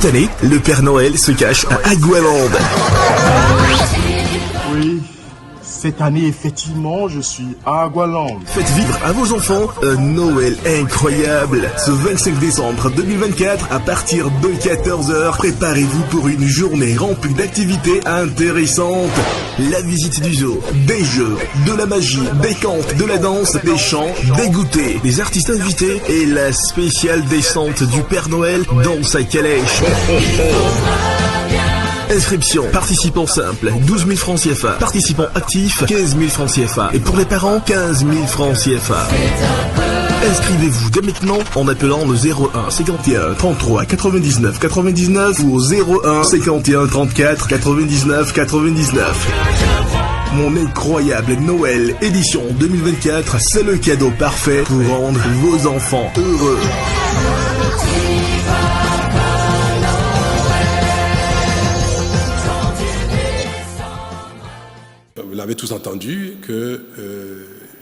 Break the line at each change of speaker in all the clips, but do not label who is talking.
Cette année, le Père Noël se cache à Agualand.
Oui, cette année, effectivement, je suis à Agualand.
Faites vivre à vos enfants un Noël incroyable. Ce 25 décembre 2024, à partir de 14h, préparez-vous pour une journée remplie d'activités intéressantes. La visite du zoo, des jeux, de la magie, des contes, de la danse, des chants, des goûters, des artistes invités et la spéciale descente du Père Noël dans sa calèche. Inscription, participants simples, 12 000 francs CFA. Participants actifs, 15 000 francs CFA. Et pour les parents, 15 000 francs CFA. Inscrivez-vous dès maintenant en appelant le 01 51 33 99 99 ou au 01 51 34 99 99. Mon incroyable Noël édition 2024, c'est le cadeau parfait pour rendre vos enfants heureux.
Vous l'avez tous entendu que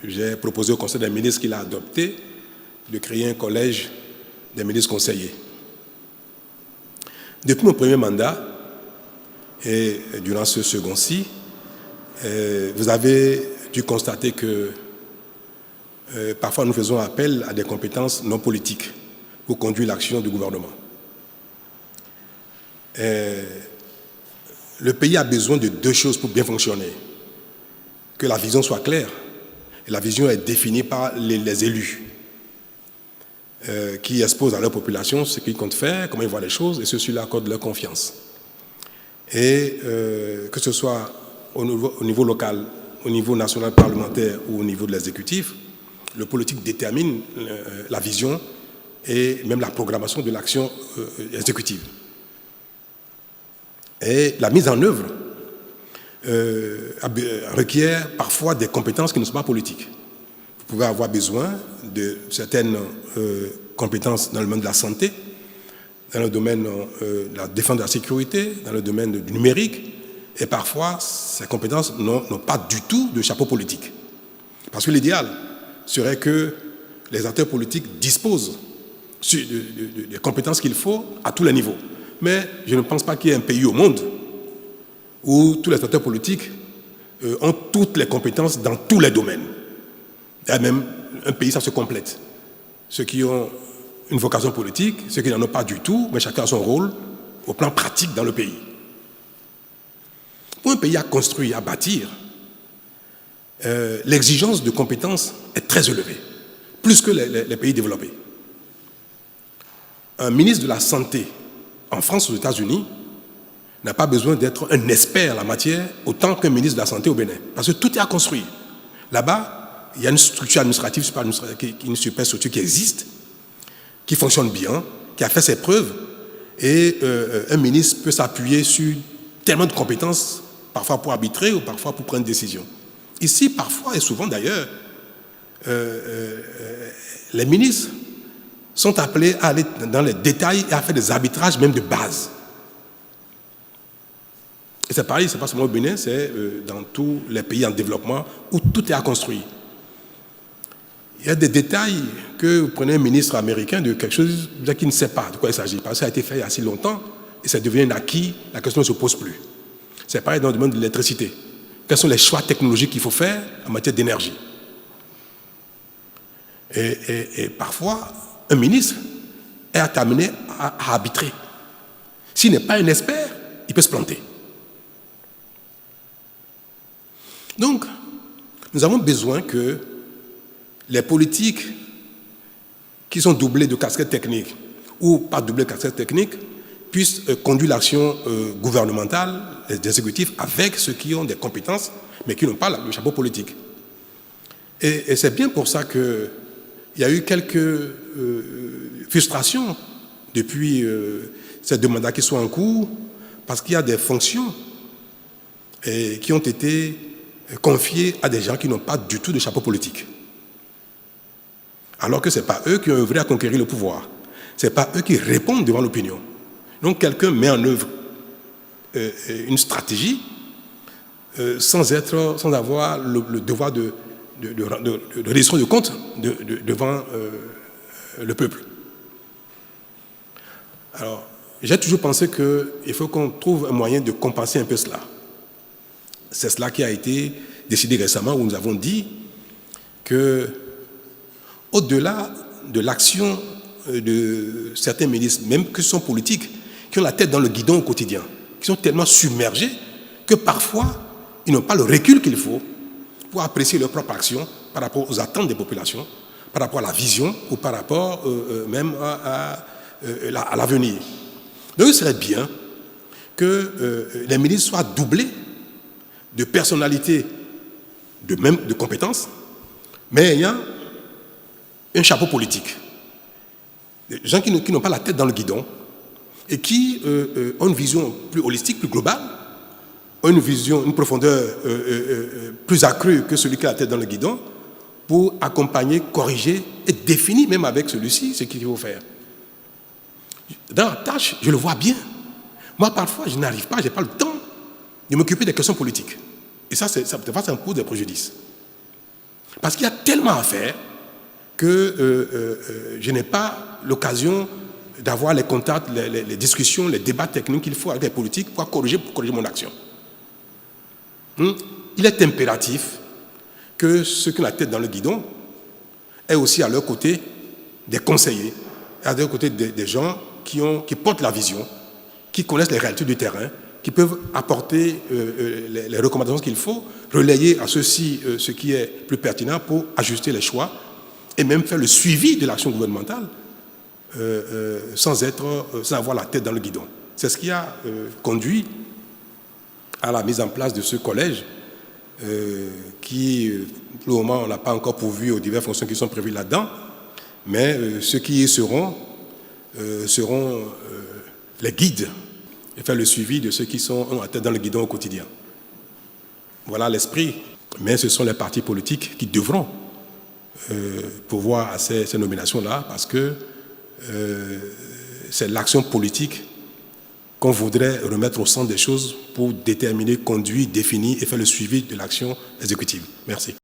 j'ai proposé au Conseil des ministres qu'il a adopté de créer un collège des ministres conseillers. Depuis mon premier mandat et durant ce second-ci, vous avez dû constater que parfois nous faisons appel à des compétences non politiques pour conduire l'action du gouvernement. Le pays a besoin de deux choses pour bien fonctionner. Que la vision soit claire. Et la vision est définie par les élus qui exposent à leur population ce qu'ils comptent faire, comment ils voient les choses, et ceux-ci leur accordent leur confiance. Et que ce soit au niveau local, au niveau national parlementaire ou au niveau de l'exécutif, le politique détermine la vision et même la programmation de l'action exécutive. Et la mise en œuvre requiert parfois des compétences qui ne sont pas politiques. Vous pouvez avoir besoin de certaines compétences dans le domaine de la santé, dans le domaine de la défense de la sécurité, dans le domaine du numérique, et parfois ces compétences n'ont pas du tout de chapeau politique. Parce que l'idéal serait que les acteurs politiques disposent des compétences qu'il faut à tous les niveaux. Mais je ne pense pas qu'il y ait un pays au monde où tous les acteurs politiques ont toutes les compétences dans tous les domaines. Et même un pays, ça se complète. Ceux qui ont une vocation politique, ceux qui n'en ont pas du tout, mais chacun a son rôle au plan pratique dans le pays. Pour un pays à construire, à bâtir, l'exigence de compétences est très élevée, plus que les pays développés. Un ministre de la Santé en France, aux États-Unis, n'a pas besoin d'être un expert en la matière autant qu'un ministre de la Santé au Bénin. Parce que tout est à construire. Là-bas, il y a une structure administrative, une superstructure qui existe, qui fonctionne bien, qui a fait ses preuves, et un ministre peut s'appuyer sur tellement de compétences, parfois pour arbitrer ou parfois pour prendre une décision. Ici, parfois et souvent d'ailleurs, les ministres sont appelés à aller dans les détails et à faire des arbitrages même de base. Et c'est pareil, ce n'est pas seulement au Bénin, c'est dans tous les pays en développement où tout est à construire. Il y a des détails que vous prenez un ministre américain de quelque chose qui ne sait pas de quoi il s'agit, parce que ça a été fait il y a assez longtemps et ça devient un acquis, la question ne se pose plus. C'est pareil dans le domaine de l'électricité. Quels sont les choix technologiques qu'il faut faire en matière d'énergie? Et parfois, un ministre est amené à arbitrer. S'il n'est pas un expert, il peut se planter. Donc, nous avons besoin que les politiques qui sont doublées de casquettes techniques ou pas doublées de casquettes techniques puissent conduire l'action gouvernementale, les exécutifs, avec ceux qui ont des compétences, mais qui n'ont pas le chapeau politique. Et c'est bien pour ça qu'il y a eu quelques frustrations depuis ces deux mandats qui sont en cours, parce qu'il y a des fonctions qui ont été confiées à des gens qui n'ont pas du tout de chapeau politique. Alors que ce n'est pas eux qui ont œuvré à conquérir le pouvoir. Ce n'est pas eux qui répondent devant l'opinion. Donc quelqu'un met en œuvre une stratégie sans avoir le devoir de reddition de compte devant le peuple. Alors, j'ai toujours pensé qu'il faut qu'on trouve un moyen de compenser un peu cela. C'est cela qui a été décidé récemment, où nous avons dit que, au-delà de l'action de certains ministres, même que ce sont politiques, qui ont la tête dans le guidon au quotidien, qui sont tellement submergés que parfois, ils n'ont pas le recul qu'il faut pour apprécier leur propre action par rapport aux attentes des populations, par rapport à la vision ou par rapport même à l'avenir. Donc il serait bien que les ministres soient doublés de personnalités, de compétences, mais ayant un chapeau politique. Des gens qui n'ont pas la tête dans le guidon et qui ont une vision plus holistique, plus globale, ont une vision, une profondeur plus accrue que celui qui a la tête dans le guidon, pour accompagner, corriger et définir même avec celui-ci ce qu'il faut faire. Dans la tâche, je le vois bien. Moi, parfois, je n'arrive pas, je n'ai pas le temps de m'occuper des questions politiques. Et ça me pose des préjudices. Parce qu'il y a tellement à faire que je n'ai pas l'occasion d'avoir les contacts, les discussions, les débats techniques qu'il faut avec les politiques pour corriger mon action. Il est impératif que ceux qui ont la tête dans le guidon aient aussi à leur côté des conseillers, à leur côté des gens qui portent la vision, qui connaissent les réalités du terrain, qui peuvent apporter les recommandations qu'il faut, relayer à ceux-ci ce qui est plus pertinent pour ajuster les choix et même faire le suivi de l'action gouvernementale sans avoir la tête dans le guidon. C'est ce qui a conduit à la mise en place de ce collège qui, pour le moment, on n'a pas encore pourvu aux diverses fonctions qui sont prévues là-dedans, mais ceux qui y seront les guides et faire le suivi de ceux qui sont en tête dans le guidon au quotidien. Voilà l'esprit. Mais ce sont les partis politiques qui devront pourvoir à ces nominations-là, parce que c'est l'action politique qu'on voudrait remettre au centre des choses pour déterminer, conduire, définir et faire le suivi de l'action exécutive. Merci.